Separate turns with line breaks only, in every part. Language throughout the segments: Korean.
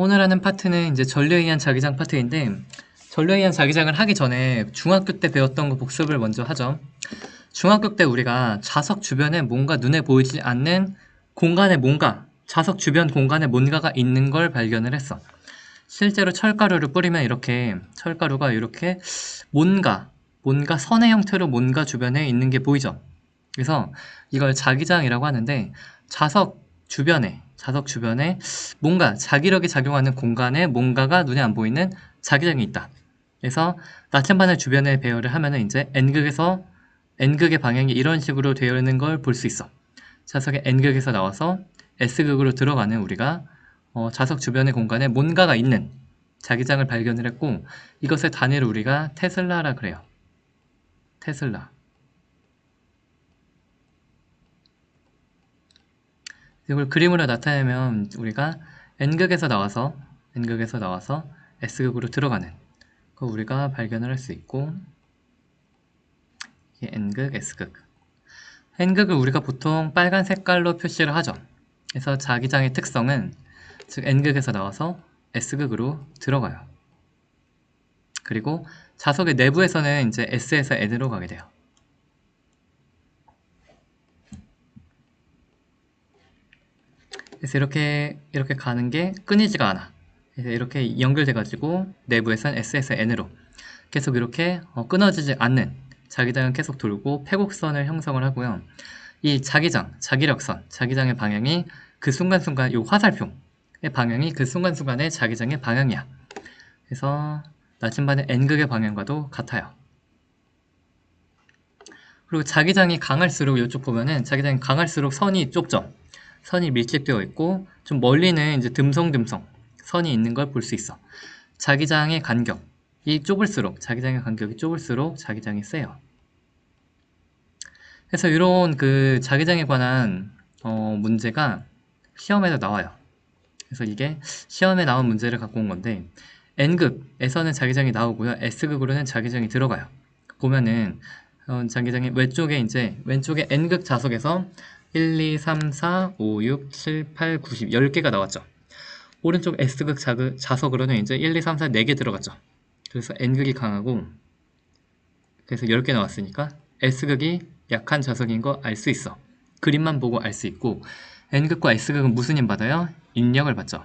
오늘 하는 파트는 이제 전류에 의한 자기장 파트인데, 전류에 의한 자기장을 하기 전에 중학교 때 배웠던 거 복습을 먼저 하죠. 중학교 때 우리가 자석 주변에 뭔가 눈에 보이지 않는 공간에 뭔가, 자석 주변 공간에 뭔가가 있는 걸 발견을 했어. 실제로 철가루를 뿌리면 이렇게 철가루가 이렇게 뭔가 선의 형태로 뭔가 주변에 있는 게 보이죠. 그래서 이걸 자기장이라고 하는데, 자석 주변에 뭔가 자기력이 작용하는 공간에 뭔가가 눈에 안 보이는 자기장이 있다. 그래서 나침반을 주변에 배열을 하면은 이제 N극의 방향이 이런 식으로 되어 있는 걸 볼 수 있어. 자석의 N극에서 나와서 S극으로 들어가는 우리가 자석 주변의 공간에 뭔가가 있는 자기장을 발견을 했고, 이것의 단위를 우리가 테슬라라 그래요. 테슬라. 이걸 그림으로 나타내면 우리가 N극에서 나와서 S극으로 들어가는 거 우리가 발견을 할 수 있고, 이게 N극, S극. N극을 우리가 보통 빨간 색깔로 표시를 하죠. 그래서 자기장의 특성은 즉 N극에서 나와서 S극으로 들어가요. 그리고 자석의 내부에서는 이제 S에서 N으로 가게 돼요. 그래서 이렇게 가는 게 끊이지가 않아. 그래서 이렇게 연결돼가지고 내부에선 S에서 N으로 계속 이렇게 끊어지지 않는 자기장은 계속 돌고 패곡선을 형성을 하고요. 이 자기력선, 자기장의 방향이 그 순간순간, 이 화살표의 방향이 그 순간순간의 자기장의 방향이야. 그래서 나침반의 N극의 방향과도 같아요. 그리고 자기장이 강할수록 이쪽 보면은 자기장이 강할수록 선이 좁죠. 선이 밀집되어 있고 좀 멀리는 이제 듬성듬성 선이 있는 걸 볼 수 있어. 자기장의 간격이 자기장의 간격이 좁을수록 자기장이 세요. 그래서 이런 그 자기장에 관한 문제가 시험에도 나와요. 그래서 이게 시험에 나온 문제를 갖고 온 건데, N극에서는 자기장이 나오고요. S극으로는 자기장이 들어가요. 보면은 자기장의 왼쪽에 N극 자석에서 1, 2, 3, 4, 5, 6, 7, 8, 9, 10, 10개가 나왔죠. 오른쪽 S극 자석으로는 이제 1, 2, 3, 4, 4개 들어갔죠. 그래서 N극이 강하고, 그래서 10개 나왔으니까 S극이 약한 자석인 거 알 수 있어. 그림만 보고 알 수 있고, N극과 S극은 무슨 힘 받아요? 인력을 받죠.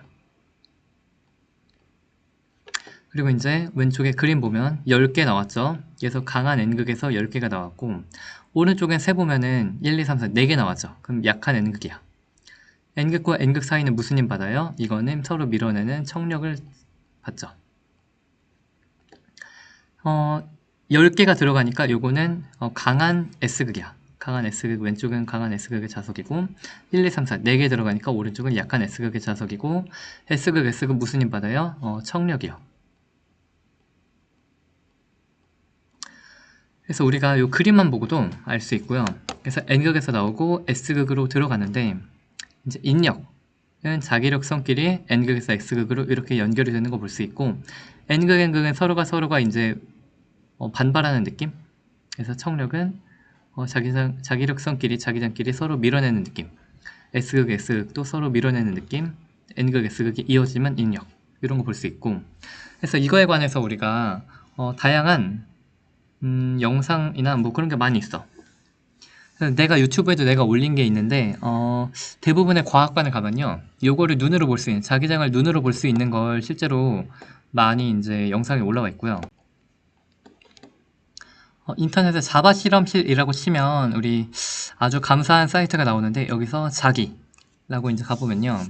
그리고 이제 왼쪽에 그림 보면 10개 나왔죠. 그래서 강한 N극에서 10개가 나왔고, 오른쪽엔 세보면은 1, 2, 3, 4, 4개 나왔죠. 그럼 약한 N극이야. N극과 N극 사이는 무슨 힘 받아요? 이거는 서로 밀어내는 청력을 받죠. 10개가 들어가니까 요거는 강한 S극이야. 강한 S극, 왼쪽은 강한 S극의 자석이고, 1, 2, 3, 4, 4개 들어가니까 오른쪽은 약한 S극의 자석이고, S극 무슨 힘 받아요? 청력이요. 그래서 우리가 요 그림만 보고도 알 수 있고요. 그래서 N극에서 나오고 S극으로 들어가는데, 이제 인력은 자기력선끼리 N극에서 S극으로 이렇게 연결이 되는 거 볼 수 있고, N극, N극은 서로가 이제 반발하는 느낌? 그래서 청력은 자기력선끼리 자기장끼리 서로 밀어내는 느낌. S극, S극도 서로 밀어내는 느낌. N극, S극이 이어지면 인력. 이런 거 볼 수 있고. 그래서 이거에 관해서 우리가 다양한 영상이나 뭐 그런 게 많이 있어. 내가 유튜브에도 내가 올린 게 있는데 대부분의 과학관을 가면요, 요거를 눈으로 볼 수 있는, 자기장을 눈으로 볼 수 있는 걸 실제로 많이 이제 영상이 올라와 있고요. 인터넷에 자바 실험실이라고 치면 우리 아주 감사한 사이트가 나오는데, 여기서 자기라고 이제 가보면요,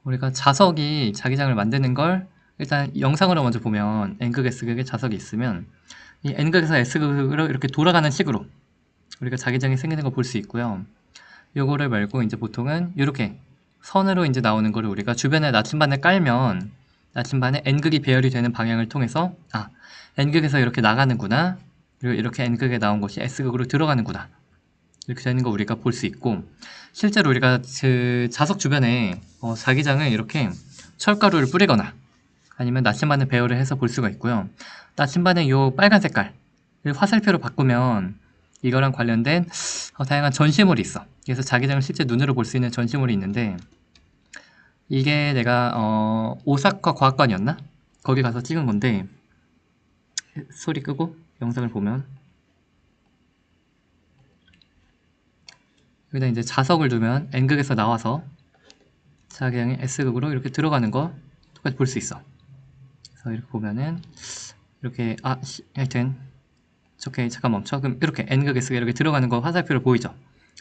우리가 자석이 자기장을 만드는 걸 일단 영상으로 먼저 보면 N극, S극의 자석이 있으면 이 N극에서 S극으로 이렇게 돌아가는 식으로 우리가 자기장이 생기는 걸 볼 수 있고요. 요거를 말고 이제 보통은 이렇게 선으로 이제 나오는 거를 우리가 주변에 나침반을 깔면 나침반에 N극이 배열이 되는 방향을 통해서 N극에서 이렇게 나가는구나, 그리고 이렇게 N극에 나온 것이 S극으로 들어가는구나, 이렇게 되는 거 우리가 볼 수 있고, 실제로 우리가 그 자석 주변에 자기장을 이렇게 철가루를 뿌리거나 아니면 나침반을 배열을 해서 볼 수가 있고요. 나침반의 요 빨간 색깔 화살표로 바꾸면 이거랑 관련된 다양한 전시물이 있어. 그래서 자기장을 실제 눈으로 볼 수 있는 전시물이 있는데, 이게 내가 오사카 과학관이었나? 거기 가서 찍은 건데 소리 끄고 영상을 보면 여기다 이제 자석을 두면 N극에서 나와서 자기장이 S극으로 이렇게 들어가는 거 똑같이 볼 수 있어. 그래서 이렇게 보면은 이렇게 하여튼 저렇게 잠깐 멈춰. 그럼 이렇게 N극에서 이렇게 들어가는 거 화살표로 보이죠?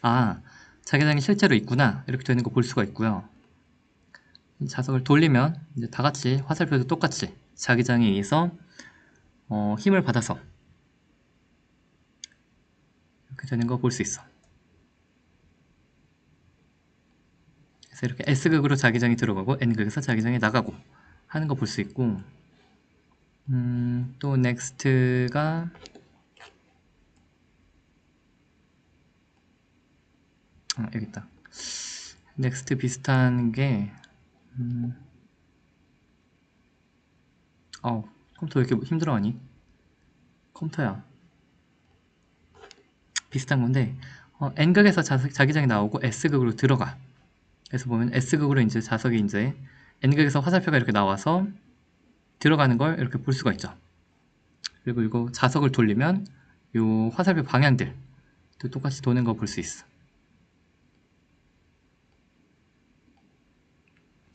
아, 자기장이 실제로 있구나 이렇게 되는 거 볼 수가 있고요. 자석을 돌리면 이제 다 같이 화살표도 똑같이 자기장에 의해서 힘을 받아서 이렇게 되는 거 볼 수 있어. 그래서 이렇게 S극으로 자기장이 들어가고 N극에서 자기장이 나가고 하는 거 볼 수 있고, 또 넥스트가 여기 있다. 넥스트 비슷한 게 컴퓨터 왜 이렇게 힘들어하니? 컴퓨터야. 비슷한 건데 N극에서 자기장이 나오고 S극으로 들어가. 그래서 보면 S극으로 이제 자석이 이제 N극에서 화살표가 이렇게 나와서 들어가는 걸 이렇게 볼 수가 있죠. 그리고 이거 자석을 돌리면 요 화살표 방향들 또 똑같이 도는 거 볼 수 있어.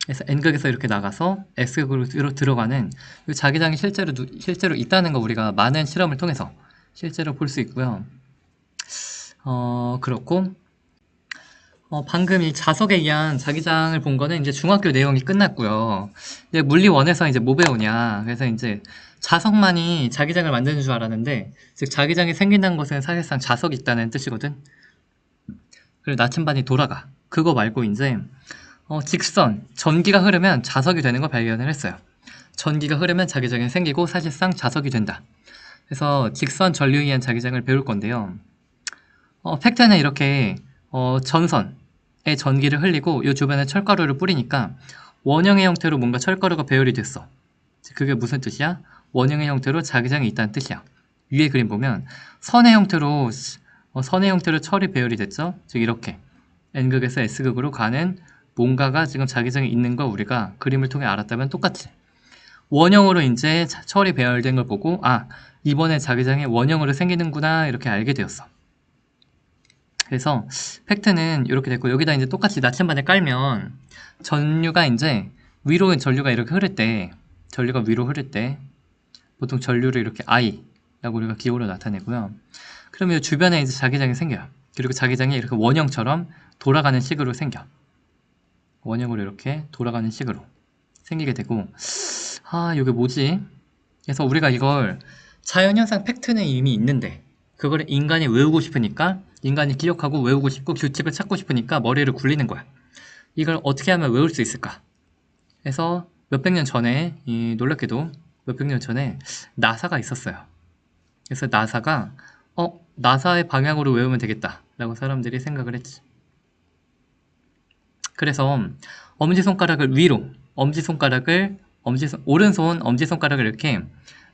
그래서 N극에서 이렇게 나가서 S극으로 들어가는 요 자기장이 실제로 있다는 거 우리가 많은 실험을 통해서 실제로 볼 수 있고요. 그렇고 방금 이 자석에 의한 자기장을 본 거는 이제 중학교 내용이 끝났고요. 이제 물리 1에서 이제 뭐 배우냐. 그래서 이제 자석만이 자기장을 만드는 줄 알았는데, 즉 자기장이 생긴다는 것은 사실상 자석이 있다는 뜻이거든. 그리고 나침반이 돌아가. 그거 말고 이제 직선, 전기가 흐르면 자석이 되는 걸 발견을 했어요. 전기가 흐르면 자기장이 생기고 사실상 자석이 된다. 그래서 직선 전류에 의한 자기장을 배울 건데요. 팩트는 이렇게 전선에 전기를 흘리고 이 주변에 철가루를 뿌리니까 원형의 형태로 뭔가 철가루가 배열이 됐어. 그게 무슨 뜻이야? 원형의 형태로 자기장이 있다는 뜻이야. 위에 그림 보면 선의 형태로 철이 배열이 됐죠? 즉 이렇게 N극에서 S극으로 가는 뭔가가 지금 자기장이 있는 거 우리가 그림을 통해 알았다면 똑같이 원형으로 이제 철이 배열된 걸 보고 이번에 자기장이 원형으로 생기는구나 이렇게 알게 되었어. 그래서 팩트는 이렇게 됐고, 여기다 이제 똑같이 나침반을 깔면 전류가 이제 위로 전류가 이렇게 흐를 때, 전류가 위로 흐를 때 보통 전류를 이렇게 I라고 우리가 기호로 나타내고요. 그러면 주변에 이제 자기장이 생겨요. 그리고 자기장이 이렇게 원형처럼 돌아가는 식으로 생겨. 원형으로 이렇게 돌아가는 식으로 생기게 되고, 이게 뭐지? 그래서 우리가 이걸 자연현상 팩트는 이미 있는데 그걸 인간이 외우고 싶으니까, 인간이 기억하고 외우고 싶고 규칙을 찾고 싶으니까 머리를 굴리는 거야. 이걸 어떻게 하면 외울 수 있을까? 그래서 몇백 년 전에, 놀랍게도 몇백 년 전에 나사가 있었어요. 그래서 나사가 나사의 방향으로 외우면 되겠다 라고 사람들이 생각을 했지. 그래서 엄지손가락을 위로, 오른손 엄지손가락을 이렇게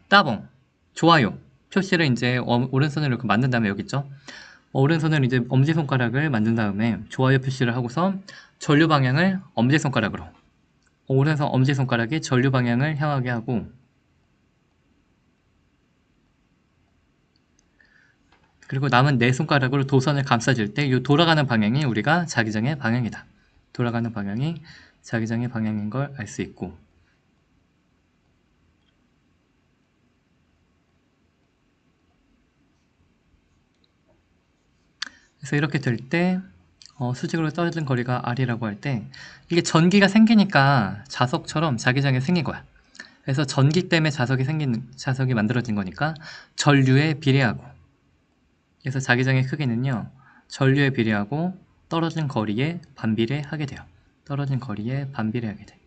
따봉, 좋아요 표시를 이제 오른손으로 이렇게 만든 다음에 여기 있죠. 오른손을 이제 엄지손가락을 만든 다음에 좋아요 표시를 하고서 전류 방향을 엄지손가락으로, 오른손 엄지손가락이 전류 방향을 향하게 하고, 그리고 남은 네 손가락으로 도선을 감싸줄 때 이 돌아가는 방향이 우리가 자기장의 방향이다. 돌아가는 방향이 자기장의 방향인 걸 알 수 있고, 그래서 이렇게 될 때 수직으로 떨어진 거리가 R이라고 할 때 이게 전기가 생기니까 자석처럼 자기장이 생긴 거야. 그래서 전기 때문에 자석이 만들어진 거니까 전류에 비례하고, 그래서 자기장의 크기는요 전류에 비례하고 떨어진 거리에 반비례하게 돼요. 떨어진 거리에 반비례하게 돼.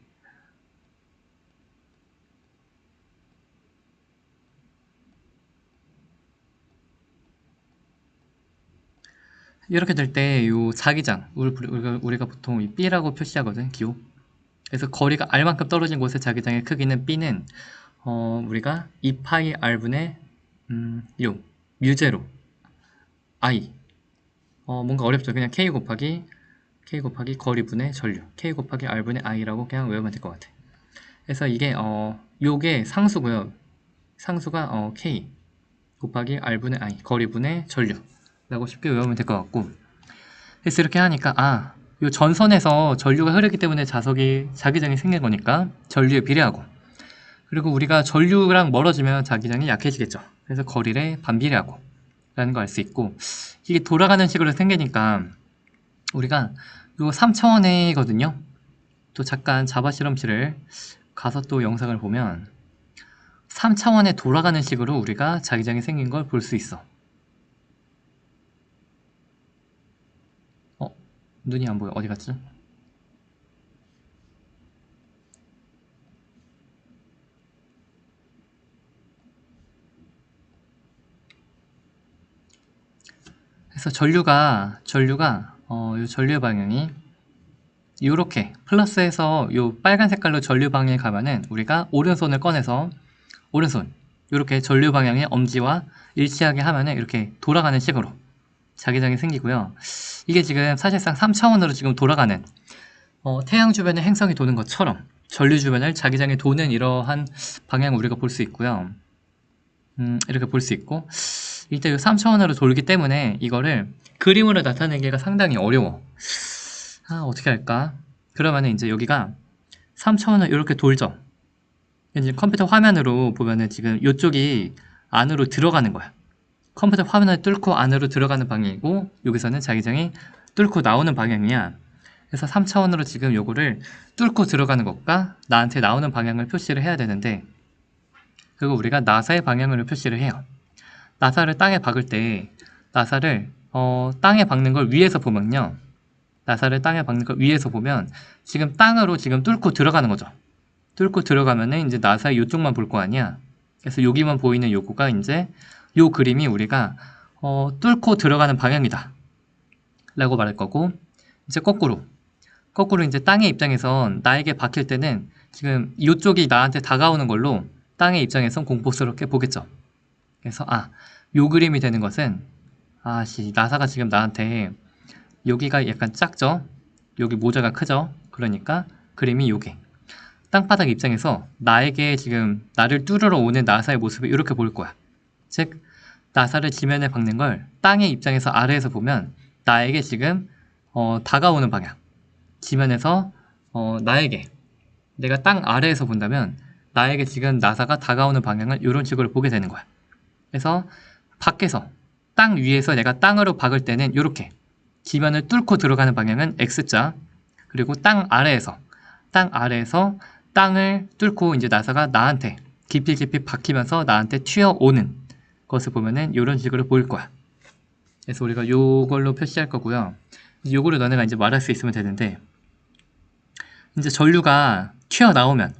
이렇게 될 때 이 자기장, 우리가 보통 이 B라고 표시하거든, 기호. 그래서 거리가 R만큼 떨어진 곳의 자기장의 크기는 B는 우리가 2파이 R분의 뮤제로 I, 뭔가 어렵죠. 그냥 K 곱하기 K 곱하기 거리분의 전류, K 곱하기 R분의 I라고 그냥 외우면 될 것 같아. 그래서 이게 요게 상수고요. 상수가 K 곱하기 R분의 I, 거리분의 전류라고 쉽게 외우면 될 것 같고, 그래서 이렇게 하니까 요 전선에서 전류가 흐르기 때문에 자기장이 생긴 거니까 전류에 비례하고, 그리고 우리가 전류랑 멀어지면 자기장이 약해지겠죠. 그래서 거리에 반비례하고 라는 거 알 수 있고, 이게 돌아가는 식으로 생기니까 우리가 요 3차원이거든요. 또 잠깐 자바 실험실을 가서 또 영상을 보면 3차원에 돌아가는 식으로 우리가 자기장이 생긴 걸 볼 수 있어. 눈이 안 보여. 어디 갔지? 그래서 전류가 요 전류 방향이 요렇게 플러스해서 요 빨간 색깔로 전류 방향에 가면은 우리가 오른손을 꺼내서 오른손 요렇게 전류 방향의 엄지와 일치하게 하면은 이렇게 돌아가는 식으로 자기장이 생기고요. 이게 지금 사실상 3차원으로 지금 돌아가는 태양 주변에 행성이 도는 것처럼 전류 주변을 자기장이 도는 이러한 방향을 우리가 볼 수 있고요. 이렇게 볼 수 있고, 일단 이 3차원으로 돌기 때문에 이거를 그림으로 나타내기가 상당히 어려워. 어떻게 할까? 그러면은 이제 여기가 3차원을 이렇게 돌죠. 이제 컴퓨터 화면으로 보면은 지금 이쪽이 안으로 들어가는 거야. 컴퓨터 화면을 뚫고 안으로 들어가는 방향이고, 여기서는 자기장이 뚫고 나오는 방향이야. 그래서 3차원으로 지금 요거를 뚫고 들어가는 것과 나한테 나오는 방향을 표시를 해야 되는데, 그리고 우리가 나사의 방향으로 표시를 해요. 나사를 땅에 박을 때 나사를 땅에 박는 걸 위에서 보면요. 나사를 땅에 박는 걸 위에서 보면 지금 땅으로 지금 뚫고 들어가는 거죠. 뚫고 들어가면은 이제 나사의 요쪽만 볼 거 아니야. 그래서 여기만 보이는 요거가 이제 요 그림이 우리가 뚫고 들어가는 방향이다 라고 말할 거고, 이제 거꾸로 이제 땅의 입장에선 나에게 박힐 때는 지금 이쪽이 나한테 다가오는 걸로 땅의 입장에선 공포스럽게 보겠죠. 그래서 요 그림이 되는 것은 나사가 지금 나한테 여기가 약간 작죠? 여기 모자가 크죠? 그러니까 그림이 요게 땅바닥 입장에서 나에게 지금 나를 뚫으러 오는 나사의 모습이 이렇게 보일 거야. 즉 나사를 지면에 박는 걸 땅의 입장에서 아래에서 보면 나에게 지금 다가오는 방향, 지면에서 나에게 내가 땅 아래에서 본다면 나에게 지금 나사가 다가오는 방향을 이런 식으로 보게 되는 거야. 그래서 밖에서 땅 위에서 내가 땅으로 박을 때는 이렇게 지면을 뚫고 들어가는 방향은 X자, 그리고 땅 아래에서 땅을 뚫고 이제 나사가 나한테 깊이 박히면서 나한테 튀어오는 것을 보면은 이런 식으로 보일 거야. 그래서 우리가 요걸로 표시할 거고요. 요거를 너네가 이제 말할 수 있으면 되는데, 이제 전류가 튀어나오면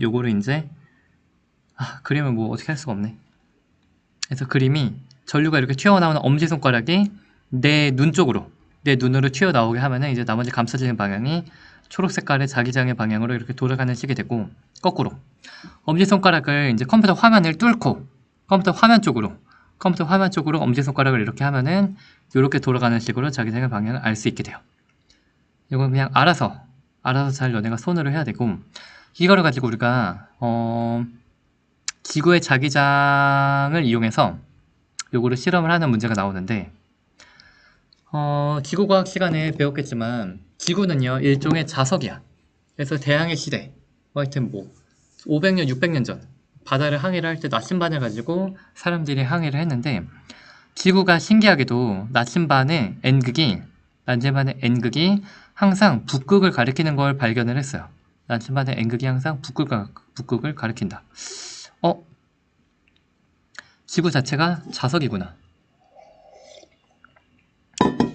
요거를 이제 그림을 뭐 어떻게 할 수가 없네. 그래서 그림이 전류가 이렇게 튀어나오는 엄지손가락이 내 눈으로 튀어나오게 하면은 이제 나머지 감싸지는 방향이 초록 색깔의 자기장의 방향으로 이렇게 돌아가는 식이 되고, 거꾸로 엄지손가락을 이제 컴퓨터 화면을 뚫고 컴퓨터 화면 쪽으로 엄지손가락을 이렇게 하면은 이렇게 돌아가는 식으로 자기장의 방향을 알 수 있게 돼요. 이건 그냥 알아서 잘 너네가 손으로 해야 되고, 이거를 가지고 우리가 지구의 자기장을 이용해서 요거를 실험을 하는 문제가 나오는데, 지구과학 시간에 배웠겠지만 지구는요 일종의 자석이야. 그래서 대항해 시대, 하여튼 500년 600년 전 바다를 항해를 할 때 나침반을 가지고 사람들이 항해를 했는데, 지구가 신기하게도 나침반의 N극이 항상 북극을 가리키는 걸 발견을 했어요. 나침반의 N극이 항상 북극을 가리킨다. 지구 자체가 자석이구나.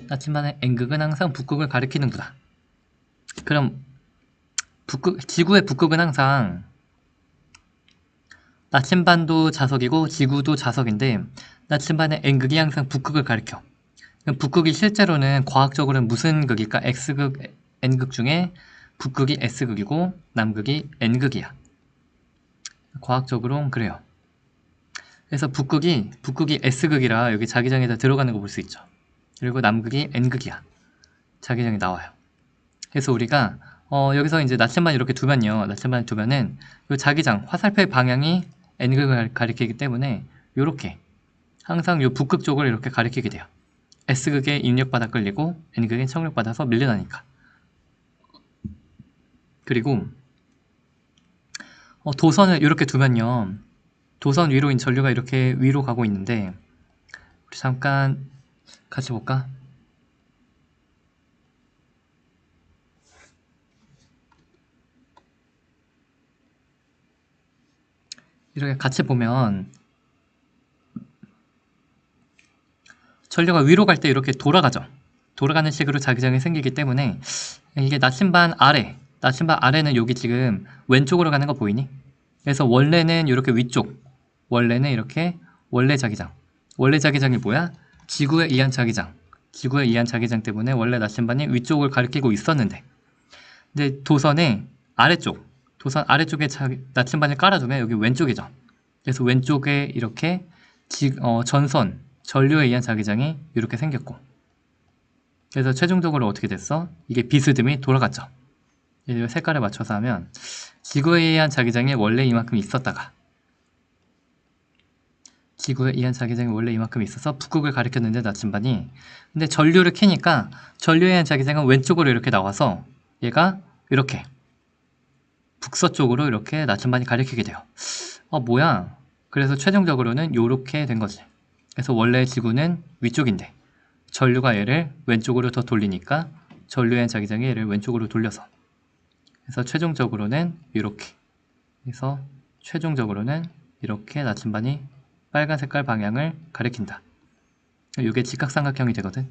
나침반의 N극은 항상 북극을 가리키는구나. 그럼 지구의 북극은 항상 나침반도 자석이고 지구도 자석인데, 나침반의 N극이 항상 북극을 가리켜. 북극이 실제로는 과학적으로는 무슨 극일까? X극, N극 중에 북극이 S극이고 남극이 N극이야. 과학적으로는 그래요. 그래서 북극이 S극이라 여기 자기장에다 들어가는 거 볼 수 있죠. 그리고 남극이 N극이야. 자기장이 나와요. 그래서 우리가 여기서 이제 나침반 이렇게 두면요. 나침반을 두면은 이 자기장, 화살표의 방향이 N극을 가리키기 때문에 요렇게 항상 요 북극 쪽을 이렇게 가리키게 돼요. S극에 인력받아 끌리고 N극에 청력받아서 밀려나니까. 그리고 도선을 이렇게 두면요. 도선 위로 전류가 이렇게 위로 가고 있는데 우리 잠깐 같이 볼까? 이렇게 같이 보면 전류가 위로 갈 때 이렇게 돌아가죠. 돌아가는 식으로 자기장이 생기기 때문에 이게 나침반 아래는 여기 지금 왼쪽으로 가는 거 보이니? 그래서 원래는 이렇게 위쪽, 원래는 이렇게 원래 자기장이 뭐야? 지구에 의한 자기장 때문에 원래 나침반이 위쪽을 가리키고 있었는데 근데 도선 아래쪽에 나침반을 깔아두면 여기 왼쪽이죠. 그래서 왼쪽에 이렇게 전류에 의한 자기장이 이렇게 생겼고 그래서 최종적으로 어떻게 됐어? 이게 비스듬히 돌아갔죠. 이 색깔에 맞춰서 하면 지구에 의한 자기장이 원래 이만큼 있었다가 있어서 북극을 가리켰는데 나침반이 근데 전류를 켜니까 전류에 의한 자기장은 왼쪽으로 이렇게 나와서 얘가 이렇게 북서쪽으로 이렇게 나침반이 가리키게 돼요. 뭐야? 그래서 최종적으로는 이렇게 된 거지. 그래서 원래 지구는 위쪽인데 전류가 얘를 왼쪽으로 더 돌리니까 전류에 의한 자기장이 얘를 왼쪽으로 돌려서 그래서 최종적으로는 이렇게 나침반이 빨간 색깔 방향을 가리킨다. 이게 직각삼각형이 되거든.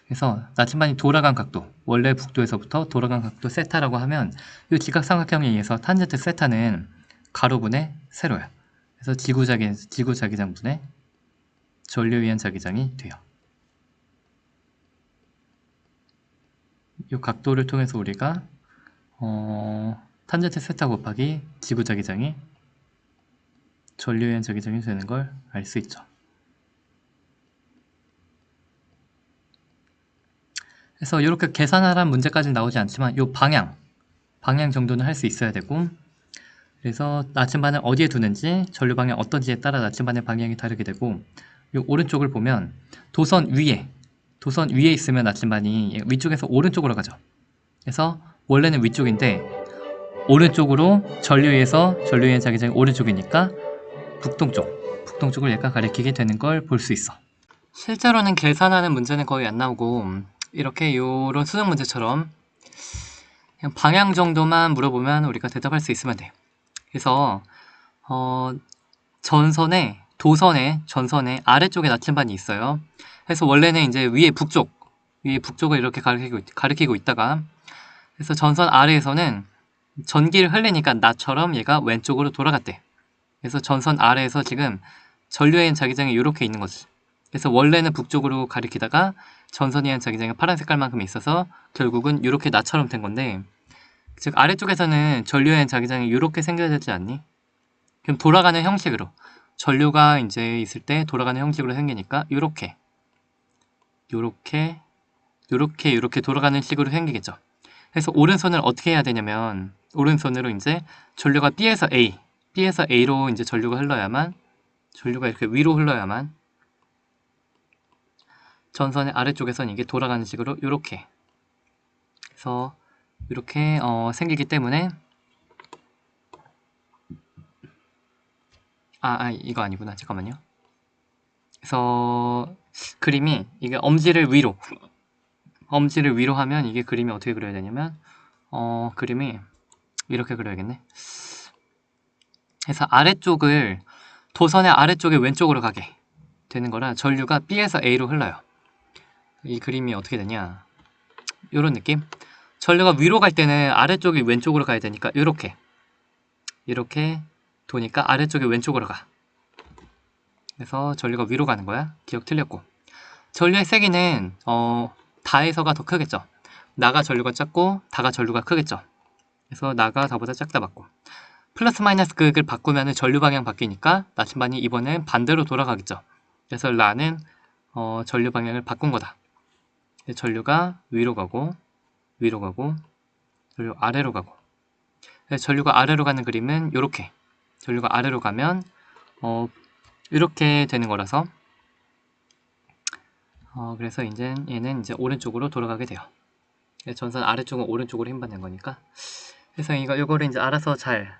그래서 나침반이 돌아간 각도, 원래 북도에서부터 돌아간 각도 세타라고 하면 이 직각삼각형에 의해서 탄젠트 세타는 가로분의 세로야. 그래서 지구 자기장분의 전류에 의한 자기장이 돼요. 이 각도를 통해서 우리가 탄젠트 세타 곱하기 지구 자기장이 전류에 의한 자기장이 되는 걸 알 수 있죠. 그래서 이렇게 계산하라는 문제까지는 나오지 않지만 이 방향 정도는 할 수 있어야 되고 그래서 나침반을 어디에 두는지 전류 방향 어떤지에 따라 나침반의 방향이 다르게 되고 이 오른쪽을 보면 도선 위에 있으면 나침반이 위쪽에서 오른쪽으로 가죠. 그래서 원래는 위쪽인데 오른쪽으로 전류에 의한 자기장이 오른쪽이니까 북동쪽을 얘가 가리키게 되는 걸 볼 수 있어. 실제로는 계산하는 문제는 거의 안 나오고 이렇게 요런 수능 문제처럼 그냥 방향 정도만 물어보면 우리가 대답할 수 있으면 돼. 그래서 전선의 아래쪽에 나침반이 있어요. 그래서 원래는 이제 위에 북쪽을 이렇게 가리키고 있다가 그래서 전선 아래에서는 전기를 흘리니까 나처럼 얘가 왼쪽으로 돌아갔대. 그래서 전선 아래에서 지금 전류에 의한 자기장이 이렇게 있는 거지. 그래서 원래는 북쪽으로 가리키다가 전선에 의한 자기장이 파란 색깔만큼 있어서 결국은 이렇게 나처럼 된 건데 즉 아래쪽에서는 전류에 의한 자기장이 이렇게 생겨야 되지 않니? 그럼 돌아가는 형식으로 전류가 이제 있을 때 돌아가는 형식으로 생기니까 이렇게 돌아가는 식으로 생기겠죠. 그래서 오른손을 어떻게 해야 되냐면 오른손으로 이제 전류가 B에서 A로 이제 전류가 이렇게 위로 흘러야만 전선의 아래쪽에서는 이게 돌아가는 식으로 이렇게 그래서 이렇게 생기기 때문에 이거 아니구나. 잠깐만요. 그래서 그림이 이게 엄지를 위로 하면 이게 그림이 어떻게 그려야 되냐면 그림이 이렇게 그려야겠네. 그래서 도선의 아래쪽에 왼쪽으로 가게 되는 거라 전류가 B에서 A로 흘러요. 이 그림이 어떻게 되냐 이런 느낌. 전류가 위로 갈 때는 아래쪽이 왼쪽으로 가야 되니까 이렇게 도니까 아래쪽이 왼쪽으로 가. 그래서 전류가 위로 가는 거야. 기억 틀렸고 전류의 세기는 다에서가 더 크겠죠. 나가 전류가 작고 다가 전류가 크겠죠. 그래서 나가 다보다 작다 맞고 플러스 마이너스 극을 바꾸면 전류 방향 바뀌니까 나침반이 이번엔 반대로 돌아가겠죠. 그래서 라는 전류 방향을 바꾼 거다. 전류가 위로 가고 위로 가고 전류 아래로 가고. 전류가 아래로 가는 그림은 요렇게, 전류가 아래로 가면 이렇게 되는 거라서 그래서 이제 얘는 이제 오른쪽으로 돌아가게 돼요. 전선 아래쪽은 오른쪽으로 힘받는 거니까. 그래서 이거를 이제 알아서 잘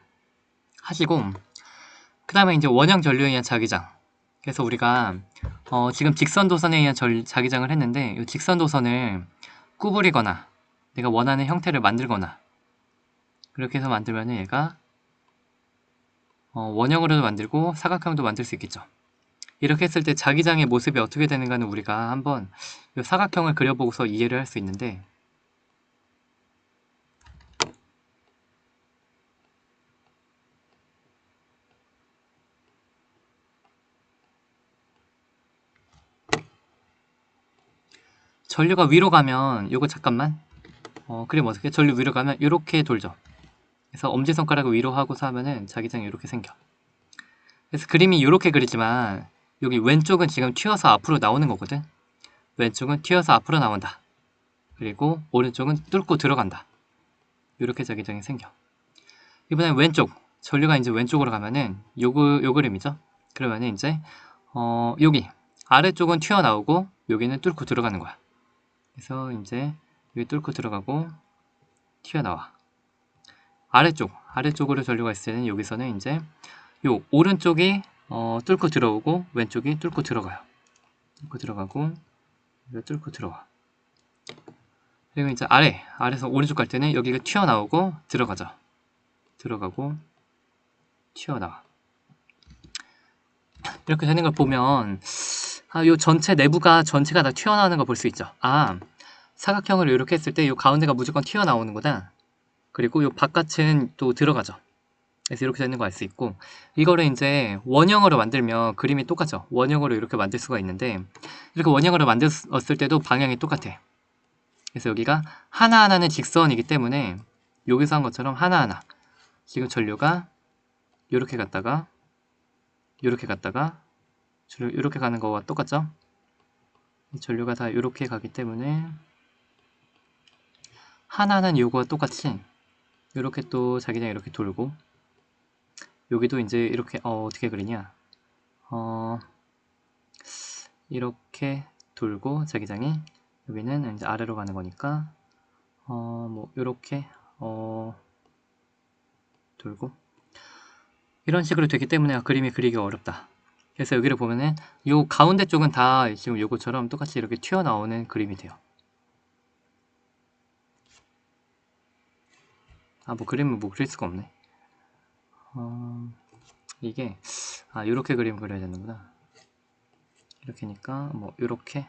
하시고, 그 다음에 이제 원형 전류에 의한 자기장. 그래서 우리가 지금 직선 도선에 의한 자기장을 했는데, 이 직선 도선을 구부리거나 내가 원하는 형태를 만들거나 그렇게 해서 만들면 얘가 원형으로도 만들고 사각형도 만들 수 있겠죠. 이렇게 했을 때 자기장의 모습이 어떻게 되는가는 우리가 한번 이 사각형을 그려보고서 이해를 할 수 있는데, 전류가 위로 가면 요거 잠깐만 그림 어떻게 전류 위로 가면 이렇게 돌죠. 그래서 엄지손가락을 위로 하고서 하면은 자기장이 이렇게 생겨. 그래서 그림이 이렇게 그리지만 여기 왼쪽은 지금 튀어서 앞으로 나오는 거거든. 왼쪽은 튀어서 앞으로 나온다. 그리고 오른쪽은 뚫고 들어간다. 이렇게 자기장이 생겨. 이번엔 왼쪽, 전류가 이제 왼쪽으로 가면은 요 그림이죠. 그러면은 이제 여기 아래쪽은 튀어나오고 여기는 뚫고 들어가는 거야. 그래서 이제 여기 뚫고 들어가고 튀어나와. 아래쪽으로 전류가 있을 때는 여기서는 이제 요 오른쪽이 뚫고 들어오고 왼쪽이 뚫고 들어가요. 뚫고 들어가고 뚫고 들어와. 그리고 이제 아래에서 오른쪽 갈 때는 여기가 튀어나오고 들어가죠. 들어가고 튀어나와. 이렇게 되는 걸 보면 요 전체 내부가 전체가 다 튀어나오는 걸 볼 수 있죠. 사각형으로 이렇게 했을 때 요 가운데가 무조건 튀어나오는 거다. 그리고 요 바깥은 또 들어가죠. 그래서 이렇게 되는 거 알 수 있고, 이거를 이제 원형으로 만들면 그림이 똑같죠. 원형으로 이렇게 만들 수가 있는데, 이렇게 원형으로 만들었을 때도 방향이 똑같아. 그래서 여기가 하나하나는 직선이기 때문에 여기서 한 것처럼 하나하나, 지금 전류가 이렇게 갔다가 이렇게 갔다가 이렇게 가는 거와 똑같죠. 전류가 다 이렇게 가기 때문에 하나하나는 요거와 똑같이 이렇게 또 자기장 이렇게 돌고, 여기도 이제 이렇게 어떻게 그리냐, 이렇게 돌고 자기장이 여기는 이제 아래로 가는 거니까 뭐 이렇게 돌고 이런 식으로 되기 때문에 그림이 그리기가 어렵다. 그래서 여기를 보면은 요 가운데 쪽은 다 지금 요거처럼 똑같이 이렇게 튀어나오는 그림이 돼요. 뭐 그림을 뭐 그릴 수가 없네. 이게 요렇게 그림 그려야 되는구나. 이렇게니까 뭐 요렇게.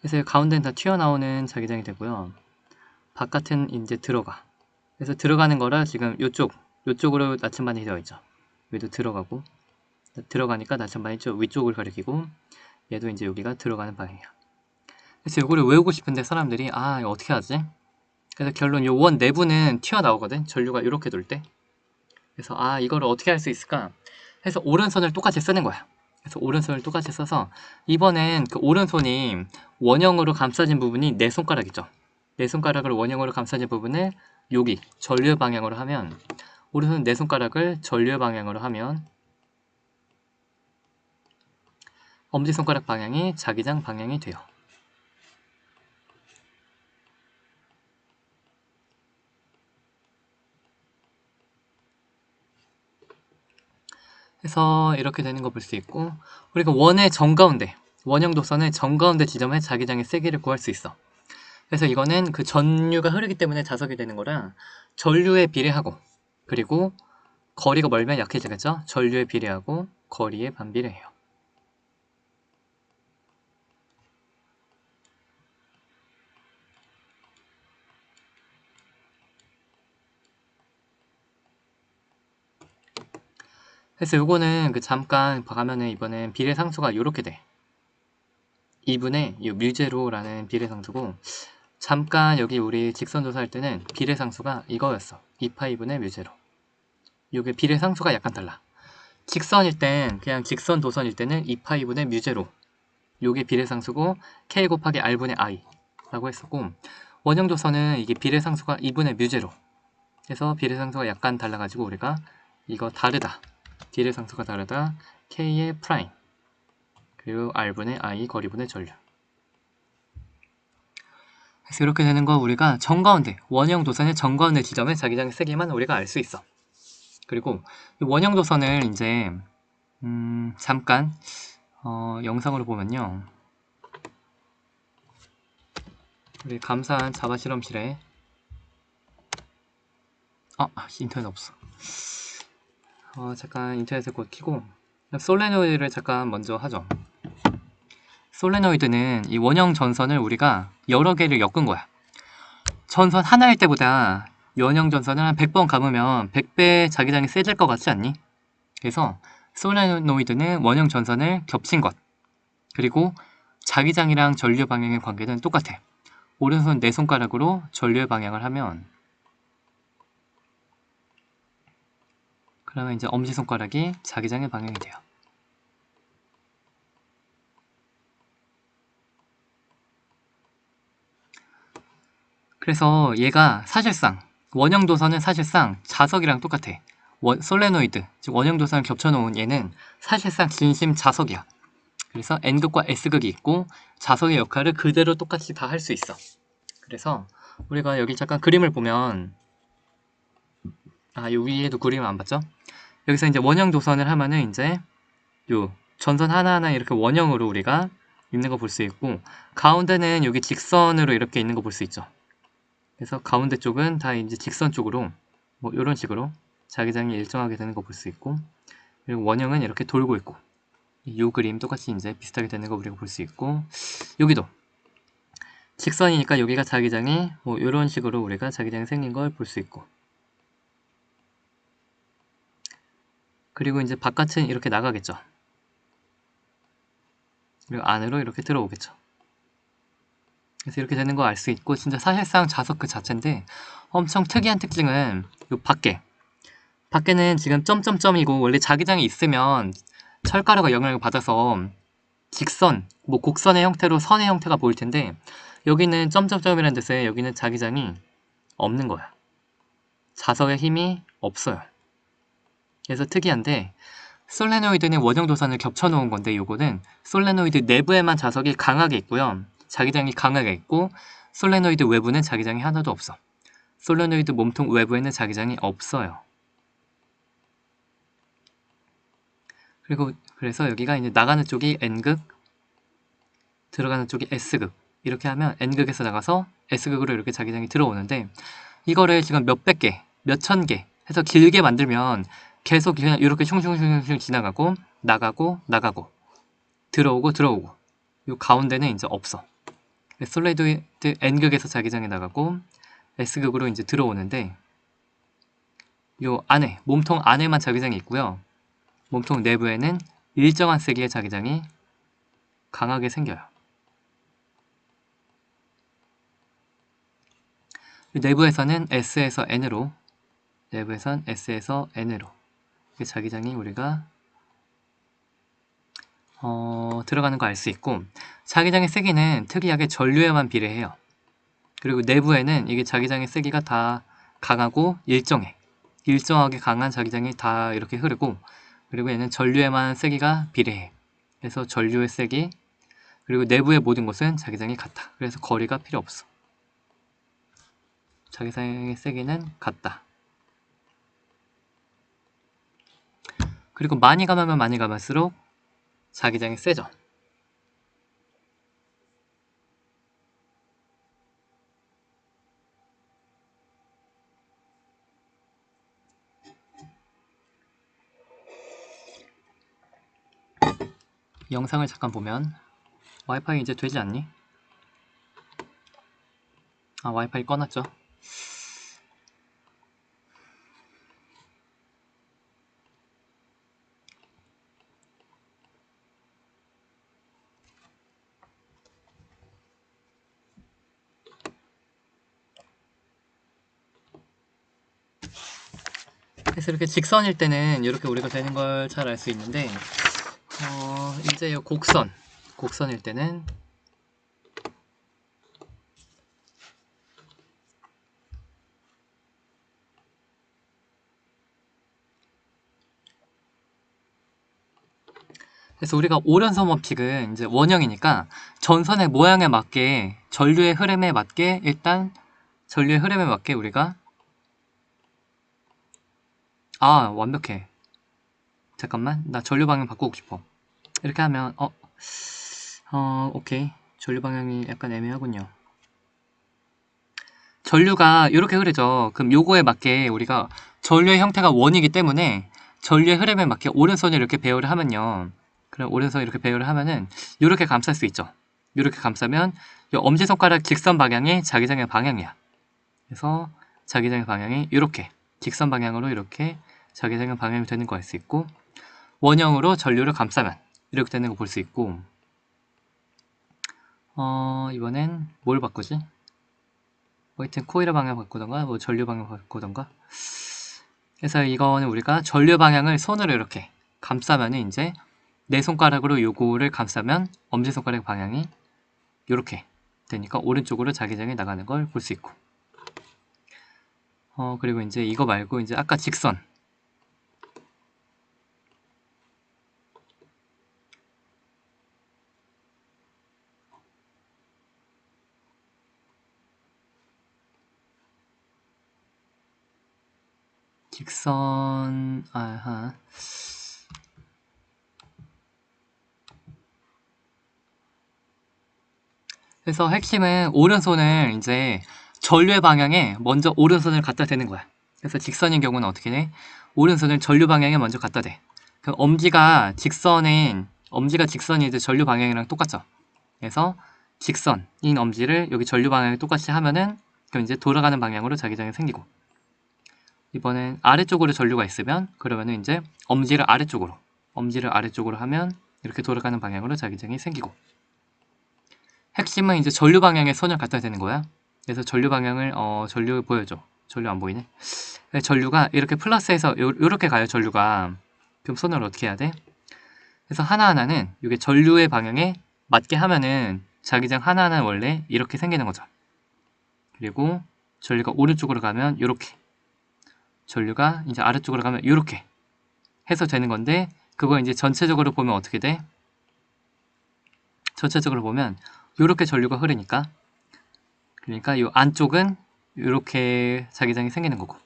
그래서 가운데는 다 튀어나오는 자기장이 되고요. 바깥은 이제 들어가. 그래서 들어가는 거라 지금 요쪽으로 나침반이 되어 있죠. 여기도 들어가고, 들어가니까 나침반이 위쪽을 가리키고, 얘도 이제 여기가 들어가는 방향이야. 그래서 요거를 외우고 싶은데 사람들이 이거 어떻게 하지? 그래서 결론 요 원 내부는 튀어나오거든. 전류가 이렇게 돌 때. 그래서 이거를 어떻게 할 수 있을까? 해서 오른손을 똑같이 쓰는 거야. 그래서 오른손을 똑같이 써서 이번엔 그 오른손이 원형으로 감싸진 부분이 내 손가락이죠. 내 손가락을 원형으로 감싸진 부분을 여기 전류 방향으로 하면, 오른손 내 손가락을 전류 방향으로 하면 엄지손가락 방향이 자기장 방향이 돼요. 그래서 이렇게 되는 거 볼 수 있고, 우리가 원의 정가운데, 원형 도선의 정가운데 지점에 자기장의 세기를 구할 수 있어. 그래서 이거는 그 전류가 흐르기 때문에 자석이 되는 거라 전류에 비례하고, 그리고 거리가 멀면 약해지겠죠? 전류에 비례하고 거리에 반비례해요. 그래서 요거는 잠깐 가면은 이번엔 비례상수가 요렇게 돼. 2분의 이 뮤제로라는 비례상수고, 잠깐 여기 우리 직선도사 할 때는 비례상수가 이거였어. 2파이분의 뮤제로. 요게 비례상수가 약간 달라. 직선일 땐 그냥 직선 도선일 때는 2파이분의 뮤제로. 요게 비례상수고 k 곱하기 r분의 i 라고 했었고, 원형도선은 이게 비례상수가 2분의 뮤제로 해서 비례상수가 약간 달라가지고 우리가 이거 다르다, 비례상수가 다르다, k의 프라임 그리고 r분의 i 거리분의 전류. 그래서 이렇게 되는 거 우리가 정가운데, 원형도선의 정가운데 지점의 자기장의 세기만 우리가 알 수 있어. 그리고 이 원형도선을 이제 잠깐 영상으로 보면요, 우리 감사한 자바 실험실에 인터넷 없어. 잠깐 인터넷을 곧 켜고 솔레노이드를 잠깐 먼저 하죠. 솔레노이드는 이 원형 전선을 우리가 여러 개를 엮은 거야. 전선 하나일 때보다 원형 전선을 한 100번 감으면 100배 자기장이 세질 것 같지 않니? 그래서 솔레노이드는 원형 전선을 겹친 것, 그리고 자기장이랑 전류 방향의 관계는 똑같아. 오른손 4손가락으로 전류의 방향을 하면, 그러면 이제 엄지손가락이 자기장의 방향이 돼요. 그래서 얘가 사실상, 원형도선은 사실상 자석이랑 똑같아. 솔레노이드, 즉 원형도선을 겹쳐놓은 얘는 사실상 진심 자석이야. 그래서 N극과 S극이 있고 자석의 역할을 그대로 똑같이 다 할 수 있어. 그래서 우리가 여기 잠깐 그림을 보면, 이 위에도 그림을 안 봤죠? 여기서 이제 원형 도선을 하면은 이제 요 전선 하나하나 이렇게 원형으로 우리가 있는 거 볼 수 있고, 가운데는 여기 직선으로 이렇게 있는 거 볼 수 있죠. 그래서 가운데 쪽은 다 이제 직선 쪽으로 뭐 이런 식으로 자기장이 일정하게 되는 거 볼 수 있고, 그리고 원형은 이렇게 돌고 있고, 이 그림 똑같이 이제 비슷하게 되는 거 우리가 볼 수 있고, 여기도 직선이니까 여기가 자기장이 뭐 이런 식으로 우리가 자기장이 생긴 걸 볼 수 있고, 그리고 이제 바깥은 이렇게 나가겠죠. 그리고 안으로 이렇게 들어오겠죠. 그래서 이렇게 되는 거 알 수 있고, 진짜 사실상 자석 그 자체인데, 엄청 특이한 특징은 요 밖에는 지금 점점점이고, 원래 자기장이 있으면 철가루가 영향을 받아서 직선, 뭐 곡선의 형태로 선의 형태가 보일 텐데, 여기는 점점점이라는 뜻에 여기는 자기장이 없는 거야. 자석의 힘이 없어요. 그래서 특이한데, 솔레노이드는 원형 도선을 겹쳐놓은 건데, 요거는 솔레노이드 내부에만 자석이 강하게 있고요, 자기장이 강하게 있고, 솔레노이드 외부는 자기장이 하나도 없어. 솔레노이드 몸통 외부에는 자기장이 없어요. 그래서 여기가 이제 나가는 쪽이 N극, 들어가는 쪽이 S극, 이렇게 하면 N극에서 나가서 S극으로 이렇게 자기장이 들어오는데, 이거를 지금 몇백 개, 몇천 개 해서 길게 만들면 계속 그냥 이렇게 슝슝슝슝 지나가고 나가고 들어오고 요 가운데는 이제 없어. 솔레노이드 N극에서 자기장이 나가고 S극으로 이제 들어오는데, 요 안에, 몸통 안에만 자기장이 있고요, 몸통 내부에는 일정한 세기의 자기장이 강하게 생겨요. 내부에서는 S에서 N으로, 내부에선 S에서 N으로 자기장이 우리가 들어가는 거 알 수 있고, 자기장의 세기는 특이하게 전류에만 비례해요. 그리고 내부에는 이게 자기장의 세기가 다 강하고 일정하게 강한 자기장이 다 이렇게 흐르고, 그리고 얘는 전류에만 세기가 비례해. 그래서 전류의 세기, 그리고 내부의 모든 것은 자기장이 같다. 그래서 거리가 필요 없어. 자기장의 세기는 같다. 그리고 많이 감으면 많이 감을수록 자기장이 세죠. 영상을 잠깐 보면 와이파이 이제 되지 않니? 와이파이 꺼놨죠. 그래서 이렇게 직선일 때는 이렇게 우리가 되는 걸 잘 알 수 있는데, 이제 이 곡선, 곡선일 때는 그래서 우리가 오른손 법칙은 이제 원형이니까 전선의 모양에 맞게 전류의 흐름에 맞게 일단 전류의 흐름에 맞게 우리가 완벽해. 잠깐만 나 전류 방향 바꾸고 싶어. 이렇게 하면 오케이. 전류 방향이 약간 애매하군요. 전류가 이렇게 흐르죠. 그럼 요거에 맞게 우리가 전류의 형태가 원이기 때문에 전류의 흐름에 맞게 오른손을 이렇게 배열을 하면요. 그럼 오른손 이렇게 배열을 하면은 이렇게 감쌀 수 있죠. 이렇게 감싸면 이 엄지손가락 직선 방향이 자기장의 방향이야. 그래서 자기장의 방향이 이렇게 직선 방향으로 이렇게 자기장의 방향이 되는 거 알 수 있고, 원형으로 전류를 감싸면 이렇게 되는 거 볼 수 있고, 이번엔 뭘 바꾸지? 하여튼 코일의 방향 바꾸던가 뭐 전류 방향 바꾸던가. 그래서 이거는 우리가 전류 방향을 손으로 이렇게 감싸면은 이제 내 손가락으로 요거를 감싸면 엄지손가락 방향이 이렇게 되니까 오른쪽으로 자기장이 나가는 걸 볼 수 있고, 그리고 이제 이거 말고 이제 아까 직선 그래서 핵심은 오른손을 이제 전류의 방향에 먼저 오른손을 갖다 대는 거야. 그래서 직선인 경우는 어떻게 돼? 오른손을 전류 방향에 먼저 갖다 대. 그럼 엄지가 직선인 이제 전류 방향이랑 똑같죠. 그래서 직선인 엄지를 여기 전류 방향에 똑같이 하면은 그럼 이제 돌아가는 방향으로 자기장이 생기고, 이번엔 아래쪽으로 전류가 있으면 그러면은 이제 엄지를 아래쪽으로 하면 이렇게 돌아가는 방향으로 자기장이 생기고, 핵심은 이제 전류 방향에 손을 갖다 대는 거야. 그래서 전류 방향을 전류 보여줘. 전류 안 보이네. 전류가 이렇게 플러스에서 요렇게 가요. 전류가. 그럼 손을 어떻게 해야 돼? 그래서 하나하나는 이게 전류의 방향에 맞게 하면은 자기장 하나하나는 원래 이렇게 생기는 거죠. 그리고 전류가 오른쪽으로 가면 요렇게, 전류가 이제 아래쪽으로 가면 요렇게 해서 되는 건데, 그거 이제 전체적으로 보면 어떻게 돼? 전체적으로 보면 요렇게 전류가 흐르니까, 그러니까 이 안쪽은 이렇게 자기장이 생기는 거고,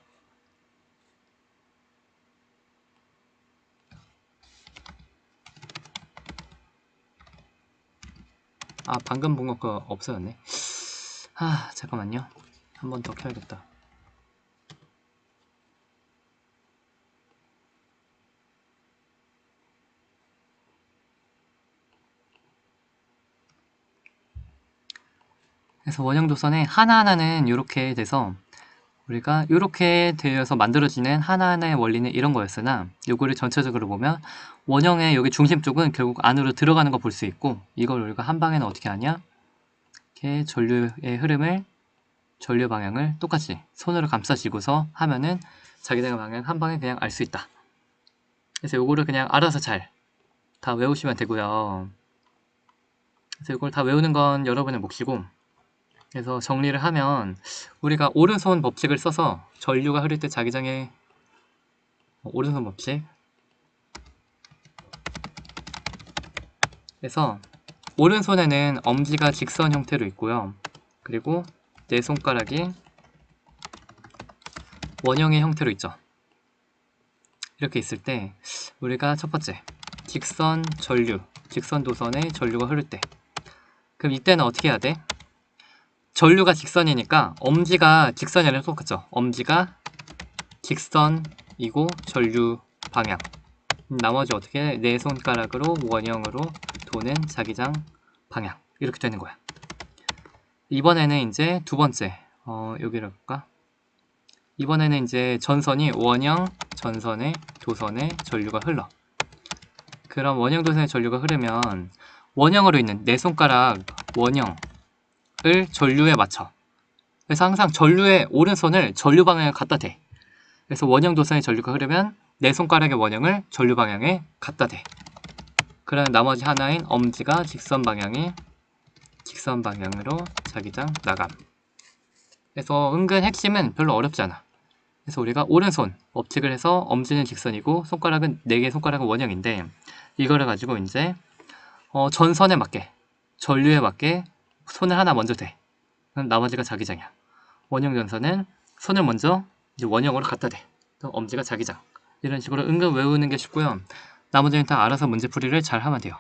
방금 본 거 없어졌네. 잠깐만요. 한 번 더 켜야겠다. 그래서 원형 도선에 하나하나는 이렇게 돼서 우리가 이렇게 되어서 만들어지는 하나하나의 원리는 이런 거였으나, 요거를 전체적으로 보면 원형의 여기 중심 쪽은 결국 안으로 들어가는 거 볼 수 있고, 이걸 우리가 한 방에는 어떻게 하냐, 이렇게 전류의 흐름을, 전류 방향을 똑같이 손으로 감싸지고서 하면은 자기장의 방향 한 방에 그냥 알 수 있다. 그래서 요거를 그냥 알아서 잘 다 외우시면 되고요. 그래서 이걸 다 외우는 건 여러분의 몫이고, 그래서 정리를 하면 우리가 오른손 법칙을 써서 전류가 흐를 때 자기장의 오른손 법칙, 그래서 오른손에는 엄지가 직선 형태로 있고요. 그리고 내 손가락이 원형의 형태로 있죠. 이렇게 있을 때 우리가 첫 번째 직선 전류, 직선 도선에 전류가 흐를 때, 그럼 이때는 어떻게 해야 돼? 전류가 직선이니까 엄지가 직선이 아니라 똑같죠. 엄지가 직선이고 전류 방향, 나머지 어떻게 해? 내 손가락으로 원형으로 도는 자기장 방향, 이렇게 되는 거야. 이번에는 이제 두 번째 여기를 볼까? 이번에는 이제 전선이 원형 전선에 도선에 전류가 흘러. 그럼 원형 도선에 전류가 흐르면 원형으로 있는 내 손가락 원형을 전류에 맞춰. 그래서 항상 전류의 오른손을 전류 방향에 갖다 대. 그래서 원형 도선에 전류가 흐르면 내 손가락의 원형을 전류 방향에 갖다 대. 그러면 나머지 하나인 엄지가 직선 방향으로 자기장 나감. 그래서 은근 핵심은 별로 어렵지 않아. 그래서 우리가 오른손 법칙을 해서 엄지는 직선이고 손가락은 4개 손가락은 원형인데, 이거를 가지고 이제 전선에 맞게, 전류에 맞게 손을 하나 먼저 대. 그럼 나머지가 자기장이야. 원형 전선은 손을 먼저 이제 원형으로 갖다 대. 그럼 엄지가 자기장. 이런 식으로 은근 외우는 게 쉽고요. 나머지는 다 알아서 문제풀이를 잘 하면 돼요.